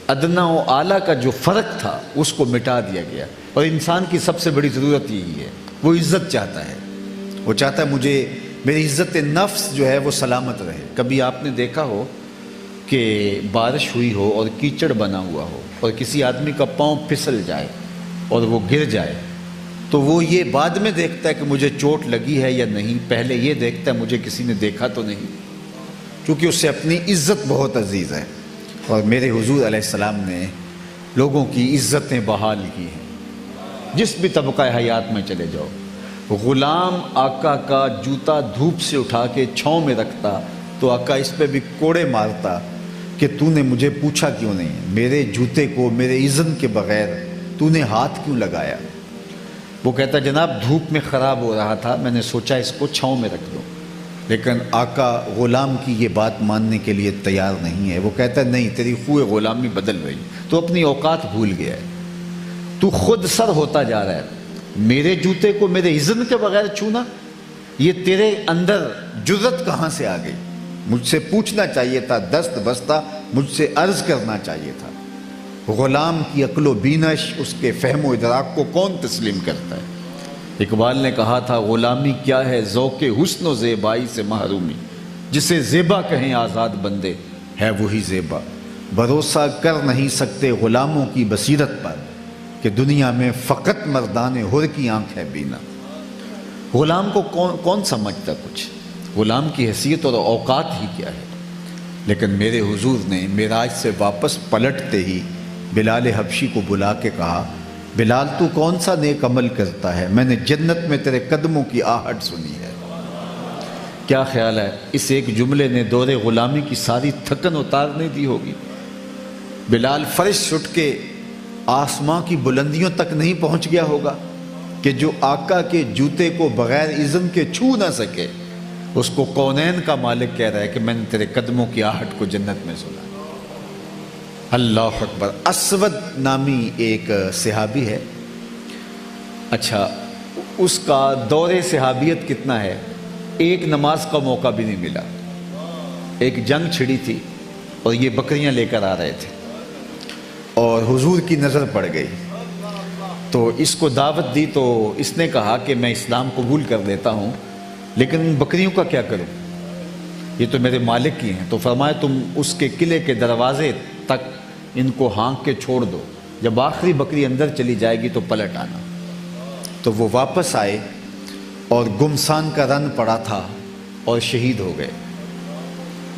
ادنا و اعلیٰ کا جو فرق تھا اس کو مٹا دیا گیا، اور انسان کی سب سے بڑی ضرورت یہی ہے، وہ عزت چاہتا ہے، وہ چاہتا ہے مجھے میری عزت نفس جو ہے وہ سلامت رہے۔ کبھی آپ نے دیکھا ہو کہ بارش ہوئی ہو اور کیچڑ بنا ہوا ہو اور کسی آدمی کا پاؤں پھسل جائے اور وہ گر جائے، تو وہ یہ بعد میں دیکھتا ہے کہ مجھے چوٹ لگی ہے یا نہیں، پہلے یہ دیکھتا ہے مجھے کسی نے دیکھا تو نہیں، کیونکہ اس سے اپنی عزت بہت عزیز ہے۔ اور میرے حضور علیہ السلام نے لوگوں کی عزتیں بحال کی ہیں، جس بھی طبقہ حیات میں چلے جاؤ۔ غلام آقا کا جوتا دھوپ سے اٹھا کے چھاؤں میں رکھتا تو آقا اس پہ بھی کوڑے مارتا کہ تو نے مجھے پوچھا کیوں نہیں، میرے جوتے کو میرے اذن کے بغیر تو نے ہاتھ کیوں لگایا؟ وہ کہتا جناب دھوپ میں خراب ہو رہا تھا، میں نے سوچا اس کو چھاؤں میں رکھ دوں۔ لیکن آقا غلام کی یہ بات ماننے کے لیے تیار نہیں ہے، وہ کہتا ہے نہیں، تیری خوئے غلامی بدل گئی، تو اپنی اوقات بھول گیا ہے، تو خود سر ہوتا جا رہا ہے۔ میرے جوتے کو میرے اذن کے بغیر چھونا، یہ تیرے اندر جرت کہاں سے آ گئی؟ مجھ سے پوچھنا چاہیے تھا، دست بستہ مجھ سے عرض کرنا چاہیے تھا۔ غلام کی عقل و بینش، اس کے فہم و ادراک کو کون تسلیم کرتا ہے؟ اقبال نے کہا تھا غلامی کیا ہے ذوق حسن و زیبائی سے محرومی، جسے زیبا کہیں آزاد بندے ہے وہی زیبا۔ بھروسہ کر نہیں سکتے غلاموں کی بصیرت پر کہ دنیا میں فقط مردان حر کی آنکھ ہے بینا۔ غلام کو کون سمجھتا کچھ؟ غلام کی حیثیت اور اوقات ہی کیا ہے؟ لیکن میرے حضور نے معراج سے واپس پلٹتے ہی بلال حبشی کو بلا کے کہا بلال تو کون سا نیک عمل کرتا ہے، میں نے جنت میں تیرے قدموں کی آہٹ سنی ہے۔ کیا خیال ہے اس ایک جملے نے دور غلامی کی ساری تھکن اتارنے دی ہوگی؟ بلال فرش سے اٹھ کے آسماں کی بلندیوں تک نہیں پہنچ گیا ہوگا کہ جو آقا کے جوتے کو بغیر اذن کے چھو نہ سکے، اس کو کونین کا مالک کہہ رہا ہے کہ میں نے تیرے قدموں کی آہٹ کو جنت میں سنا۔ اللہ اکبر۔ اسود نامی ایک صحابی ہے، اچھا اس کا دور صحابیت کتنا ہے، ایک نماز کا موقع بھی نہیں ملا۔ ایک جنگ چھڑی تھی اور یہ بکریاں لے کر آ رہے تھے اور حضور کی نظر پڑ گئی، تو اس کو دعوت دی تو اس نے کہا کہ میں اسلام قبول کر لیتا ہوں، لیکن ان بکریوں کا کیا کروں، یہ تو میرے مالک کی ہیں۔ تو فرمایا تم اس کے قلعے کے دروازے تک ان کو ہانک کے چھوڑ دو، جب آخری بکری اندر چلی جائے گی تو پلٹ آنا۔ تو وہ واپس آئے اور گمسان کا رن پڑا تھا اور شہید ہو گئے۔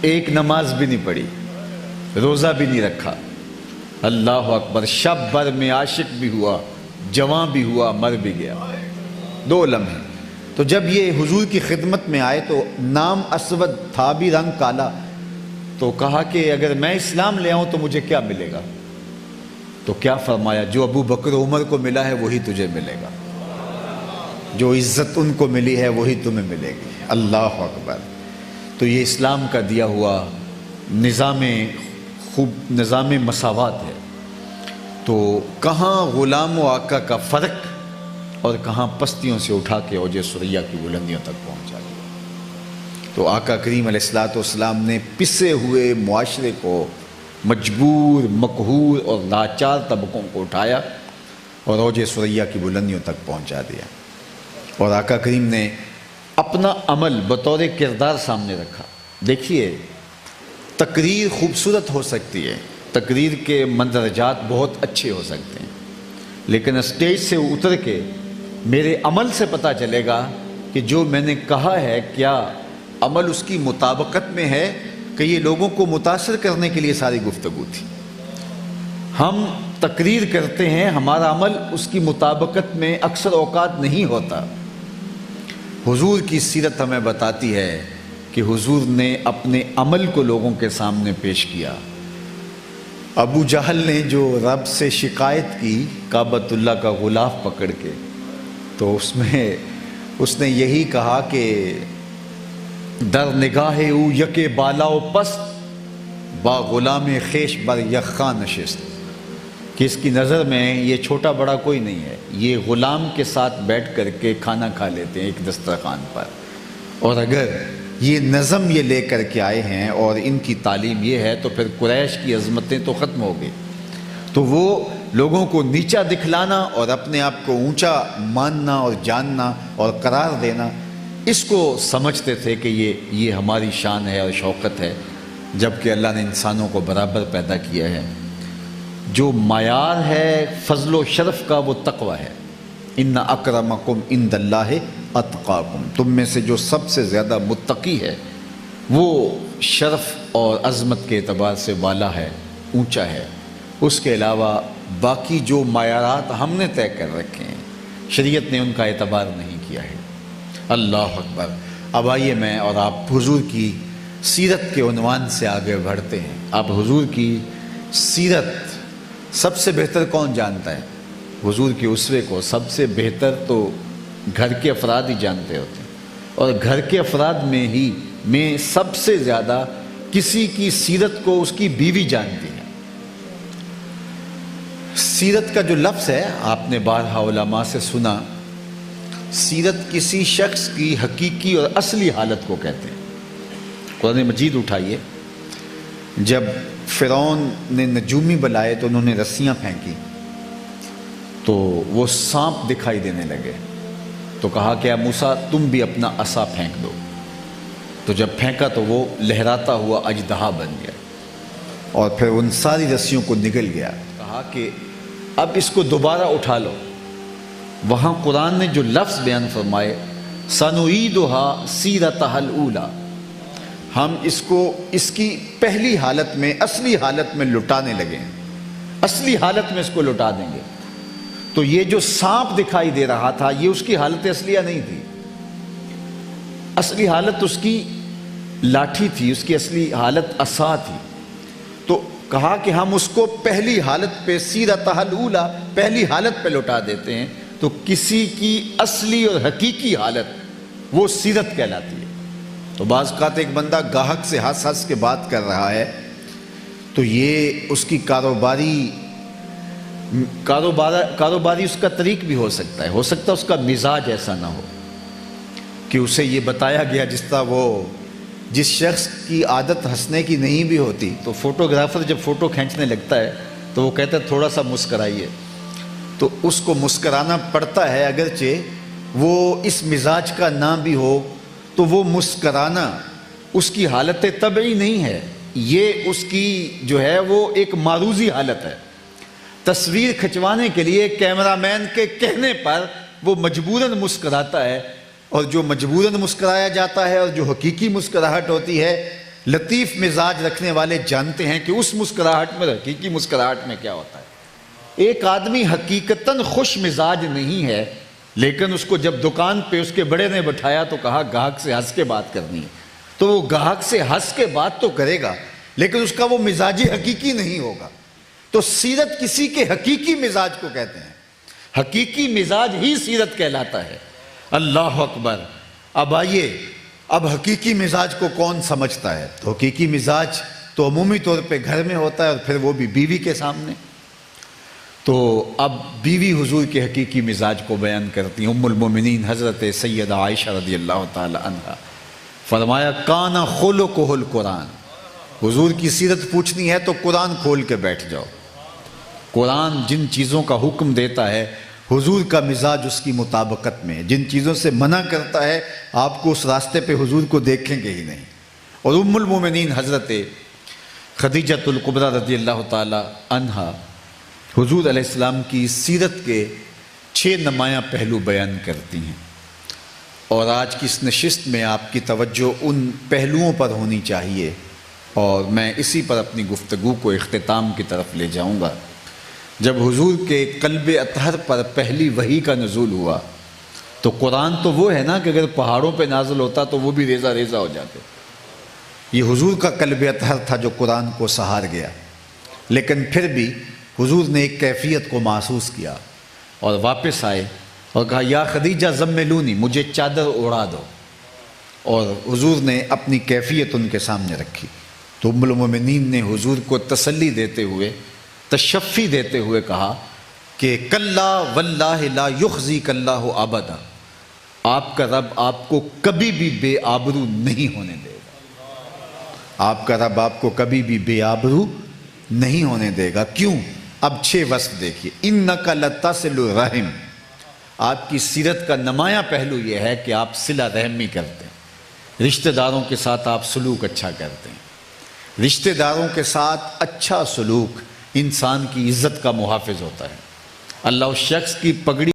ایک نماز بھی نہیں پڑھی، روزہ بھی نہیں رکھا۔ اللہ اکبر۔ شب بھر میں عاشق بھی ہوا، جواں بھی ہوا، مر بھی گیا۔ دو لمحے۔ تو جب یہ حضور کی خدمت میں آئے تو نام اسود تھا بھی رنگ کالا، تو کہا کہ اگر میں اسلام لے آؤں تو مجھے کیا ملے گا؟ تو کیا فرمایا جو ابو بکر عمر کو ملا ہے وہی تجھے ملے گا، جو عزت ان کو ملی ہے وہی تمہیں ملے گی۔ اللہ اکبر۔ تو یہ اسلام کا دیا ہوا نظام مساوات ہے۔ تو کہاں غلام و آقا کا فرق اور کہاں پستیوں سے اٹھا کے اوج ثریا کی بلندیوں تک پہنچا دیا۔ تو آقا کریم علیہ الصلوۃ والسلام نے پسے ہوئے معاشرے کو، مجبور، مقہور اور لاچار طبقوں کو اٹھایا اور اوج ثریا کی بلندیوں تک پہنچا دیا۔ اور آقا کریم نے اپنا عمل بطور کردار سامنے رکھا۔ دیکھیے تقریر خوبصورت ہو سکتی ہے، تقریر کے مندرجات بہت اچھے ہو سکتے ہیں، لیکن اسٹیج سے اتر کے میرے عمل سے پتہ چلے گا کہ جو میں نے کہا ہے کیا عمل اس کی مطابقت میں ہے، کہ یہ لوگوں کو متاثر کرنے کے لیے ساری گفتگو تھی۔ ہم تقریر کرتے ہیں، ہمارا عمل اس کی مطابقت میں اکثر اوقات نہیں ہوتا۔ حضور کی سیرت ہمیں بتاتی ہے کہ حضور نے اپنے عمل کو لوگوں کے سامنے پیش کیا۔ ابو جہل نے جو رب سے شکایت کی کعبۃ اللہ کا غلاف پکڑ کے، تو اس نے یہی کہا کہ در نگاہ او یک بالا و پست با غلام خیش بر یخا نشست، کہ اس کی نظر میں یہ چھوٹا بڑا کوئی نہیں ہے، یہ غلام کے ساتھ بیٹھ کر کے کھانا کھا لیتے ہیں ایک دسترخوان پر۔ اور اگر یہ نظم یہ لے کر کے آئے ہیں اور ان کی تعلیم یہ ہے تو پھر قریش کی عظمتیں تو ختم ہو گئی۔ تو وہ لوگوں کو نیچا دکھلانا اور اپنے آپ کو اونچا ماننا اور جاننا اور قرار دینا، اس کو سمجھتے تھے کہ یہ ہماری شان ہے اور شوکت ہے، جبکہ اللہ نے انسانوں کو برابر پیدا کیا ہے۔ جو معیار ہے فضل و شرف کا وہ تقوی ہے۔ ان اکرمکم عند اللہ اتقاکم، تم میں سے جو سب سے زیادہ متقی ہے وہ شرف اور عظمت کے اعتبار سے والا ہے، اونچا ہے۔ اس کے علاوہ باقی جو معیارات ہم نے طے کر رکھے ہیں، شریعت نے ان کا اعتبار نہیں کیا ہے۔ اللہ اکبر۔ اب آئیے میں اور آپ حضور کی سیرت کے عنوان سے آگے بڑھتے ہیں۔ آپ حضور کی سیرت سب سے بہتر کون جانتا ہے؟ حضور کے اسوے کو سب سے بہتر تو گھر کے افراد ہی جانتے ہوتے ہیں، اور گھر کے افراد میں سب سے زیادہ کسی کی سیرت کو اس کی بیوی جانتی ہے۔ سیرت کا جو لفظ ہے آپ نے بارہا علماء سے سنا، سیرت کسی شخص کی حقیقی اور اصلی حالت کو کہتے ہیں۔ قرآن مجید اٹھائیے، جب فرعون نے نجومی بلائے تو انہوں نے رسیاں پھینکی تو وہ سانپ دکھائی دینے لگے، تو کہا کہ اے موسیٰ تم بھی اپنا عصا پھینک دو، تو جب پھینکا تو وہ لہراتا ہوا اژدہا بن گیا اور پھر ان ساری رسیوں کو نگل گیا۔ کہا کہ اب اس کو دوبارہ اٹھا لو۔ وہاں قرآن نے جو لفظ بیان فرمائے سَنُعِيدُهَا سِيرَتَهَا الْأُولَى، ہم اس کو اس کی پہلی حالت میں، اصلی حالت میں لٹانے لگے ہیں، اصلی حالت میں اس کو لٹا دیں گے۔ تو یہ جو سانپ دکھائی دے رہا تھا یہ اس کی حالت اصلیہ نہیں تھی، اصلی حالت اس کی لاٹھی تھی، اس کی اصلی حالت عصا تھی۔ تو کہا کہ ہم اس کو پہلی حالت پہ سیرتہ الاولی، پہلی حالت پہ لوٹا دیتے ہیں۔ تو کسی کی اصلی اور حقیقی حالت وہ سیرت کہلاتی ہے۔ تو بعض اوقات ایک بندہ گاہک سے ہنس ہنس کے بات کر رہا ہے تو یہ اس کی کاروباری اس کا طریق بھی ہو سکتا ہے اس کا مزاج ایسا نہ ہو کہ اسے یہ بتایا گیا، جس شخص کی عادت ہنسنے کی نہیں بھی ہوتی، تو فوٹوگرافر جب فوٹو کھینچنے لگتا ہے تو وہ کہتا ہے تھوڑا سا مسکرائیے، تو اس کو مسکرانا پڑتا ہے، اگرچہ وہ اس مزاج کا نہ بھی ہو، تو وہ مسکرانا اس کی حالت طبعی نہیں ہے، یہ اس کی جو ہے وہ ایک معروضی حالت ہے۔ تصویر کھنچوانے کے لیے کیمرہ مین کے کہنے پر وہ مجبوراً مسکراتا ہے، اور جو مجبوراً مسکرایا جاتا ہے اور جو حقیقی مسکراہٹ ہوتی ہے، لطیف مزاج رکھنے والے جانتے ہیں کہ اس مسکراہٹ میں، حقیقی مسکراہٹ میں کیا ہوتا ہے۔ ایک آدمی حقیقتاً خوش مزاج نہیں ہے، لیکن اس کو جب دکان پہ اس کے بڑے نے بٹھایا تو کہا گاہک سے ہنس کے بات کرنی ہے، تو وہ گاہک سے ہنس کے بات تو کرے گا لیکن اس کا وہ مزاج حقیقی نہیں ہوگا۔ تو سیرت کسی کے حقیقی مزاج کو کہتے ہیں، حقیقی مزاج ہی سیرت کہلاتا ہے۔ اللہ اکبر۔ اب آئیے، اب حقیقی مزاج کو کون سمجھتا ہے؟ تو حقیقی مزاج تو عمومی طور پہ گھر میں ہوتا ہے، اور پھر وہ بھی بیوی کے سامنے۔ تو اب بیوی حضور کے حقیقی مزاج کو بیان کرتی ہیں۔ ام المومنین حضرت سیدہ عائشہ رضی اللہ تعالی عنہ، فرمایا کانا خلقہ القرآن، حضور کی سیرت پوچھنی ہے تو قرآن کھول کے بیٹھ جاؤ۔ قرآن جن چیزوں کا حکم دیتا ہے حضور کا مزاج اس کی مطابقت میں، جن چیزوں سے منع کرتا ہے آپ کو اس راستے پہ حضور کو دیکھیں گے ہی نہیں۔ اور ام المومنین حضرت خدیجۃ الکبریٰ رضی اللہ تعالی عنہا حضور علیہ السلام کی سیرت کے 6 نمایاں پہلو بیان کرتی ہیں، اور آج کی اس نشست میں آپ کی توجہ ان پہلوؤں پر ہونی چاہیے، اور میں اسی پر اپنی گفتگو کو اختتام کی طرف لے جاؤں گا۔ جب حضور کے قلب اطہر پر پہلی وحی کا نزول ہوا تو قرآن تو وہ ہے نا کہ اگر پہاڑوں پہ نازل ہوتا تو وہ بھی ریزہ ریزہ ہو جاتے۔ یہ حضور کا قلب اطہر تھا جو قرآن کو سہار گیا، لیکن پھر بھی حضور نے ایک کیفیت کو محسوس کیا اور واپس آئے اور کہا یا خدیجہ زملونی، مجھے چادر اڑا دو، اور حضور نے اپنی کیفیت ان کے سامنے رکھی۔ تو ام المومنین نے حضور کو تسلی دیتے ہوئے، تشفی دیتے ہوئے کہا کہ کلا واللہ لا یخزیک اللہ ابدا، آپ کا رب آپ کو کبھی بھی بے آبرو نہیں ہونے دے گا، آپ کا رب آپ کو کبھی بھی بے آبرو نہیں ہونے دے گا۔ کیوں؟ اب 6 وصف دیکھیے. انک لتصل الرحم، آپ کی سیرت کا نمایاں پہلو یہ ہے کہ آپ صلہ رحمی کرتے ہیں، رشتہ داروں کے ساتھ آپ سلوک اچھا کرتے ہیں. رشتہ داروں کے ساتھ اچھا سلوک انسان کی عزت کا محافظ ہوتا ہے. اللہ اس شخص کی پگڑی